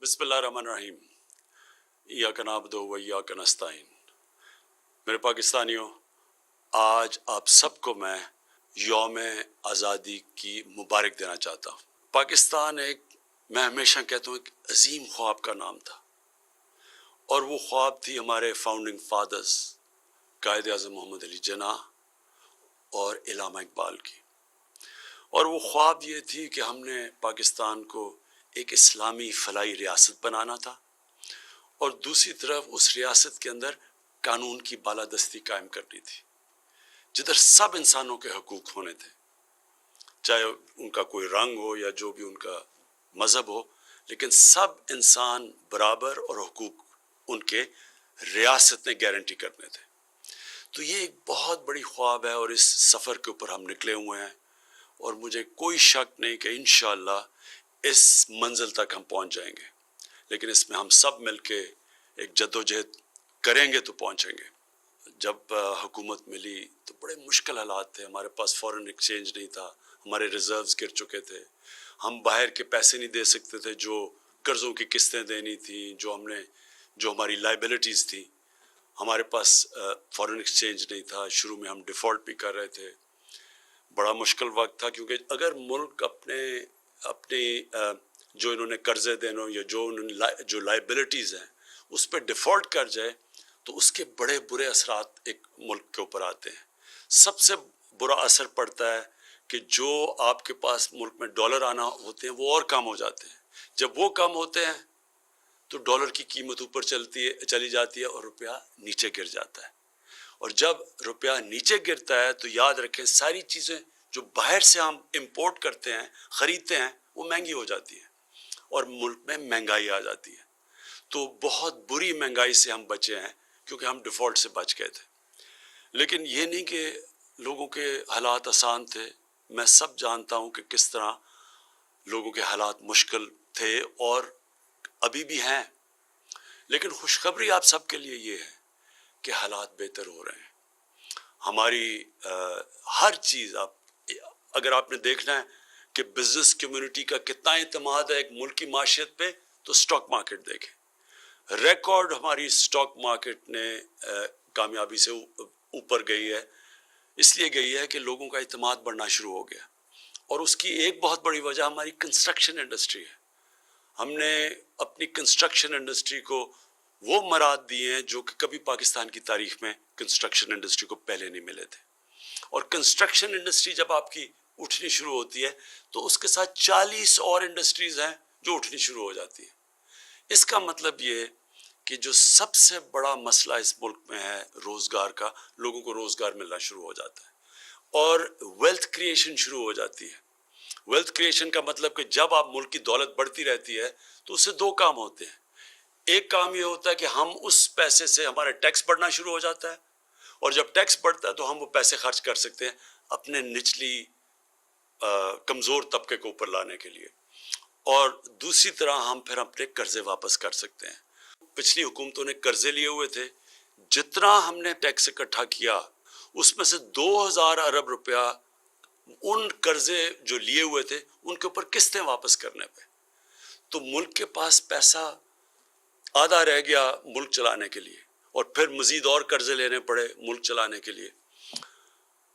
बिस्मिल्लाहिर्रहमानिर्रहीम। इय्याका नअबुदु व इय्याका नस्तईन। मेरे पाकिस्तानियों, आज आप सबको मैं यौम आज़ादी की मुबारक देना चाहता हूँ। पाकिस्तान मैं हमेशा कहता हूँ, एक अजीम ख्वाब का नाम था, और वो ख्वाब थी हमारे फाउंडिंग फादर्स कायद आज़म मोहम्मद अली जिन्नाह और इल्लामा इकबाल की। और वो ख्वाब ये थी कि हमने पाकिस्तान को एक इस्लामी फलाई रियासत बनाना था, और दूसरी तरफ उस रियासत के अंदर कानून की बालादस्ती कायम करनी थी, जिधर सब इंसानों के हकूक़ होने थे, चाहे उनका कोई रंग हो या जो भी उनका मज़हब हो, लेकिन सब इंसान बराबर और हकूक़ उनके रियासत ने गारंटी करने थे। तो ये एक बहुत बड़ी ख्वाब है, और इस सफ़र के ऊपर हम निकले हुए हैं, और मुझे कोई शक नहीं कि इंशाअल्लाह इस मंजिल तक हम पहुंच जाएंगे। लेकिन इसमें हम सब मिलके एक जद्दोजहद करेंगे तो पहुंचेंगे। जब हुकूमत मिली तो बड़े मुश्किल हालात थे। हमारे पास फॉरेन एक्सचेंज नहीं था, हमारे रिजर्व्स गिर चुके थे, हम बाहर के पैसे नहीं दे सकते थे, जो कर्ज़ों की किस्तें देनी थी, जो हमारी लाइबिलिटीज़ थी। हमारे पास फॉरेन एक्सचेंज नहीं था, शुरू में हम डिफ़ॉल्ट भी कर रहे थे। बड़ा मुश्किल वक्त था, क्योंकि अगर मुल्क अपने जो इन्होंने कर्ज़े देने या जो लाइबिलिटीज़ हैं उस पर डिफ़ॉल्ट कर जाए, तो उसके बड़े बुरे असरात एक मुल्क के ऊपर आते हैं। सबसे बुरा असर पड़ता है कि जो आपके पास मुल्क में डॉलर आना होते हैं वो और कम हो जाते हैं। जब वो कम होते हैं तो डॉलर की कीमत ऊपर चली जाती है और रुपया नीचे गिर जाता है। और जब रुपया नीचे गिरता है तो याद रखें, सारी चीज़ें जो बाहर से हम इंपोर्ट करते हैं, ख़रीदते हैं, वो महंगी हो जाती है और मुल्क में महंगाई आ जाती है। तो बहुत बुरी महंगाई से हम बचे हैं, क्योंकि हम डिफ़ॉल्ट से बच गए थे। लेकिन ये नहीं कि लोगों के हालात आसान थे। मैं सब जानता हूँ कि किस तरह लोगों के हालात मुश्किल थे और अभी भी हैं। लेकिन खुशखबरी आप सबके लिए ये है कि हालात बेहतर हो रहे हैं। हमारी हर चीज़, अगर आपने देखना है कि बिज़नेस कम्युनिटी का कितना एतमाद है एक मुल्क की माशियत पे, तो स्टॉक मार्केट देखें। रिकॉर्ड हमारी स्टॉक मार्केट ने कामयाबी से ऊपर गई है। इसलिए गई है कि लोगों का एतमाद बढ़ना शुरू हो गया, और उसकी एक बहुत बड़ी वजह हमारी कंस्ट्रक्शन इंडस्ट्री है। हमने अपनी कंस्ट्रक्शन इंडस्ट्री को वो मराद दिए हैं जो कि कभी पाकिस्तान की तारीख में कंस्ट्रक्शन इंडस्ट्री को पहले नहीं मिले थे। और कंस्ट्रक्शन इंडस्ट्री जब आपकी उठनी शुरू होती है, तो उसके साथ 40 और इंडस्ट्रीज़ हैं जो उठनी शुरू हो जाती है। इसका मतलब ये कि जो सबसे बड़ा मसला इस मुल्क में है रोज़गार का, लोगों को रोज़गार मिलना शुरू हो जाता है और वेल्थ क्रिएशन शुरू हो जाती है। वेल्थ क्रिएशन का मतलब कि जब आप मुल्क की दौलत बढ़ती रहती है तो उससे दो काम होते हैं। एक काम ये होता है कि हम उस पैसे से, हमारा टैक्स बढ़ना शुरू हो जाता है, और जब टैक्स बढ़ता है तो हम वो पैसे खर्च कर सकते हैं अपने निचली कमज़ोर तबके को ऊपर लाने के लिए, और दूसरी तरह हम फिर अपने कर्जे वापस कर सकते हैं। पिछली हुकूमतों ने कर्जे लिए हुए थे, जितना हमने टैक्स इकट्ठा किया उसमें से 2000 अरब रुपया उन कर्जे जो लिए हुए थे उनके ऊपर किस्तें वापस करने पे, तो मुल्क के पास पैसा आधा रह गया मुल्क चलाने के लिए, और फिर मजीद और कर्जे लेने पड़े मुल्क चलाने के लिए।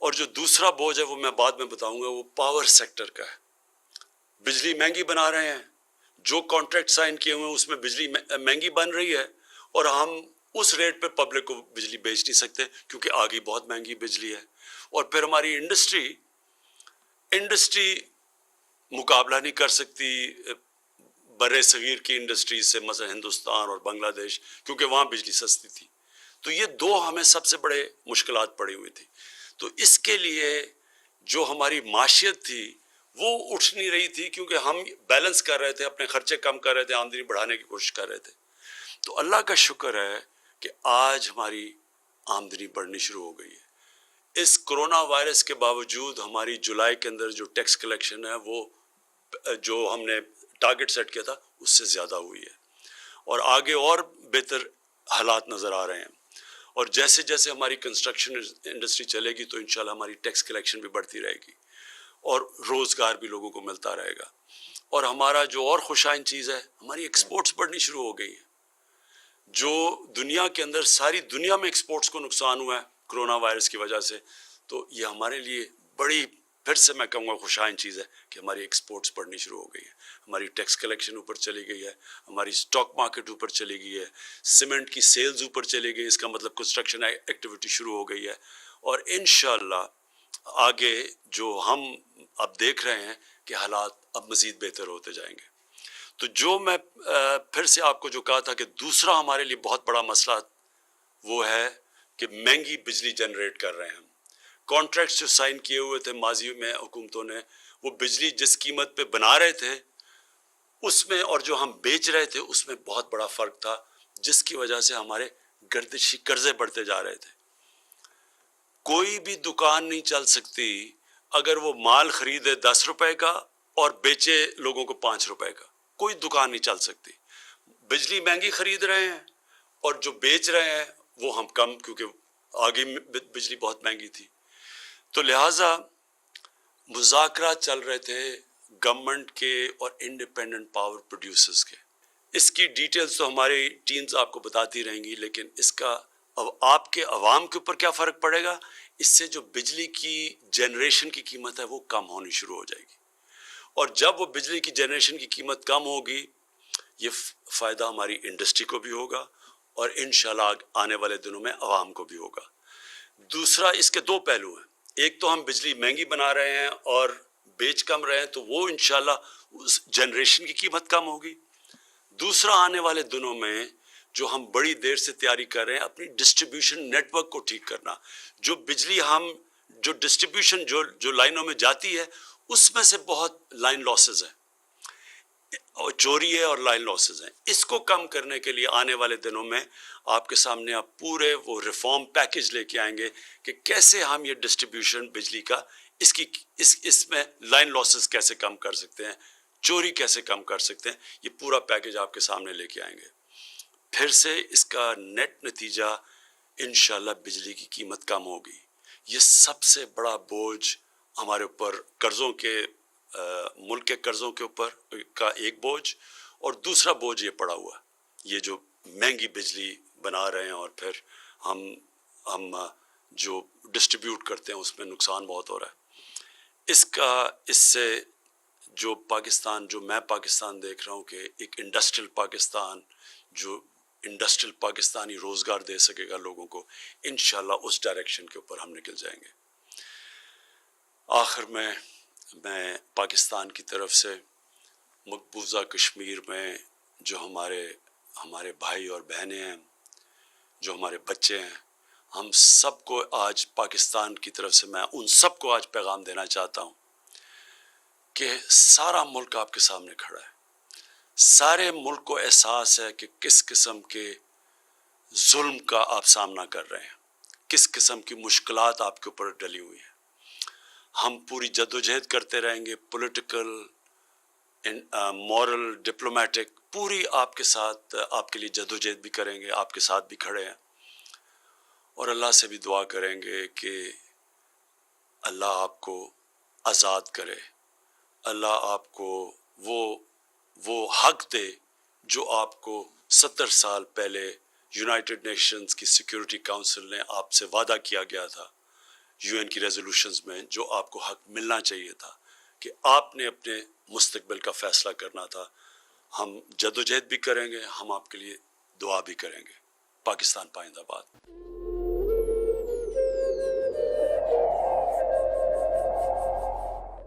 और जो दूसरा बोझ है वो मैं बाद में बताऊंगा, वो पावर सेक्टर का है। बिजली महंगी बना रहे हैं, जो कॉन्ट्रैक्ट साइन किए हुए हैं उसमें बिजली महंगी बन रही है, और हम उस रेट पे पब्लिक को बिजली बेच नहीं सकते क्योंकि आगे बहुत महंगी बिजली है। और फिर हमारी इंडस्ट्री मुकाबला नहीं कर सकती बड़े सगीर की इंडस्ट्रीज से, मसलन हिंदुस्तान और बांग्लादेश, क्योंकि वहाँ बिजली सस्ती थी। तो ये दो हमें सबसे बड़े मुश्किलात पड़ी हुई थी। तो इसके लिए जो हमारी माशियत थी वो उठ नहीं रही थी, क्योंकि हम बैलेंस कर रहे थे, अपने खर्चे कम कर रहे थे, आमदनी बढ़ाने की कोशिश कर रहे थे। तो अल्लाह का शुक्र है कि आज हमारी आमदनी बढ़नी शुरू हो गई है। इस कोरोना वायरस के बावजूद हमारी जुलाई के अंदर जो टैक्स कलेक्शन है वो जो हमने टारगेट सेट किया था उससे ज़्यादा हुई है, और आगे और बेहतर हालात नज़र आ रहे हैं। और जैसे जैसे हमारी कंस्ट्रक्शन इंडस्ट्री चलेगी तो इंशाल्लाह हमारी टैक्स कलेक्शन भी बढ़ती रहेगी और रोज़गार भी लोगों को मिलता रहेगा। اور ہمارا جو اور خوشائن چیز ہے، ہماری ایکسپورٹس بڑھنی شروع ہو گئی ہیں. جو دنیا کے اندر ساری دنیا میں ایکسپورٹس کو نقصان ہوا ہے کرونا وائرس کی وجہ سے، تو یہ ہمارے لیے بڑی، پھر سے میں کہوں گا خوشائن چیز ہے کہ ہماری ایکسپورٹس بڑھنی شروع ہو گئی ہے. ہماری ٹیکس کلیکشن اوپر چلی گئی ہے، ہماری سٹاک مارکیٹ اوپر چلی گئی ہے، سیمنٹ کی سیلز اوپر چلی گئی، اس کا مطلب کنسٹرکشن ایکٹیویٹی شروع ہو گئی ہے. اور انشاءاللہ آگے جو ہم اب دیکھ رہے ہیں کہ حالات اب مزید بہتر ہوتے جائیں گے. تو جو میں پھر سے آپ کو جو کہا تھا کہ دوسرا ہمارے لیے بہت بڑا مسئلہ وہ ہے کہ مہنگی بجلی جنریٹ کر رہے ہیں ہم. کانٹریکٹس جو سائن کیے ہوئے تھے ماضی میں حکومتوں نے، وہ بجلی جس قیمت پہ بنا رہے تھے اس میں اور جو ہم بیچ رہے تھے اس میں بہت بڑا فرق تھا، جس کی وجہ سے ہمارے گردشی قرضے بڑھتے جا رہے تھے. کوئی بھی دکان نہیں چل سکتی اگر وہ مال خریدے 10 روپے کا اور بیچے لوگوں کو 5 روپے کا. کوئی دکان نہیں چل سکتی. بجلی مہنگی خرید رہے ہیں اور جو بیچ رہے ہیں وہ ہم کم، کیونکہ آگے بجلی بہت مہنگی تھی. تو لہٰذا مذاکرات چل رہے تھے گورنمنٹ کے اور انڈیپینڈنٹ پاور پروڈیوسرز کے. اس کی ڈیٹیلز تو ہماری ٹیمز آپ کو بتاتی رہیں گی، لیکن اس کا اب آپ کے عوام کے اوپر کیا فرق پڑے گا؟ اس سے جو بجلی کی جنریشن کی قیمت ہے وہ کم ہونی شروع ہو جائے گی. اور جب وہ بجلی کی جنریشن کی قیمت کم ہوگی، یہ فائدہ ہماری انڈسٹری کو بھی ہوگا اور انشاءاللہ آنے والے دنوں میں عوام کو بھی ہوگا. دوسرا، اس کے دو پہلو ہیں. ایک تو ہم بجلی مہنگی بنا رہے ہیں اور بیچ کم رہے ہیں، تو وہ انشاءاللہ اس جنریشن کی قیمت کم ہوگی. دوسرا، آنے والے دنوں میں جو ہم بڑی دیر سے تیاری کر رہے ہیں اپنی ڈسٹریبیوشن نیٹ ورک کو ٹھیک کرنا. جو بجلی ہم جو ڈسٹریبیوشن جو لائنوں میں جاتی ہے اس میں سے بہت لائن لاسز ہیں اور چوری ہے اور لائن لاسز ہیں. اس کو کم کرنے کے لیے آنے والے دنوں میں آپ کے سامنے آپ پورے وہ ریفارم پیکج لے کے آئیں گے کہ کیسے ہم یہ ڈسٹریبیوشن بجلی کا اس میں لائن لاسز کیسے کم کر سکتے ہیں، چوری کیسے کم کر سکتے ہیں. یہ پورا پیکج آپ کے سامنے لے کے آئیں گے. پھر سے اس کا نیٹ نتیجہ انشاءاللہ بجلی کی قیمت کم ہوگی. یہ سب سے بڑا بوجھ ہمارے اوپر قرضوں کے ملک کے قرضوں کے اوپر کا ایک بوجھ، اور دوسرا بوجھ یہ پڑا ہوا یہ جو مہنگی بجلی بنا رہے ہیں اور پھر ہم جو ڈسٹریبیوٹ کرتے ہیں اس میں نقصان بہت ہو رہا ہے. اس سے جو پاکستان، جو میں پاکستان دیکھ رہا ہوں کہ ایک انڈسٹریل پاکستان، جو انڈسٹریل پاکستانی روزگار دے سکے گا لوگوں کو، انشاءاللہ اس ڈائریکشن کے اوپر ہم نکل جائیں گے. آخر میں پاکستان کی طرف سے مقبوضہ کشمیر میں جو ہمارے بھائی اور بہنیں ہیں، جو ہمارے بچے ہیں، ہم سب کو آج پاکستان کی طرف سے میں ان سب کو آج پیغام دینا چاہتا ہوں کہ سارا ملک آپ کے سامنے کھڑا ہے. سارے ملک کو احساس ہے کہ کس قسم کے ظلم کا آپ سامنا کر رہے ہیں، کس قسم کی مشکلات آپ کے اوپر ڈلی ہوئی ہیں. ہم پوری جدوجہد کرتے رہیں گے، پولیٹیکل، مورل، ڈپلومیٹک، پوری آپ کے ساتھ آپ کے لیے جدوجہد بھی کریں گے، آپ کے ساتھ بھی کھڑے ہیں. اور اللہ سے بھی دعا کریں گے کہ اللہ آپ کو آزاد کرے، اللہ آپ کو وہ حق دے جو آپ کو 70 سال پہلے یونائٹڈ نیشنز کی سیکیورٹی کاؤنسل نے آپ سے وعدہ کیا گیا تھا، UN کی ریزولوشنز میں جو آپ کو حق ملنا چاہیے تھا کہ آپ نے اپنے مستقبل کا فیصلہ کرنا تھا. ہم جدوجہد بھی کریں گے، ہم آپ کے لیے دعا بھی کریں گے. پاکستان پائندہ باد.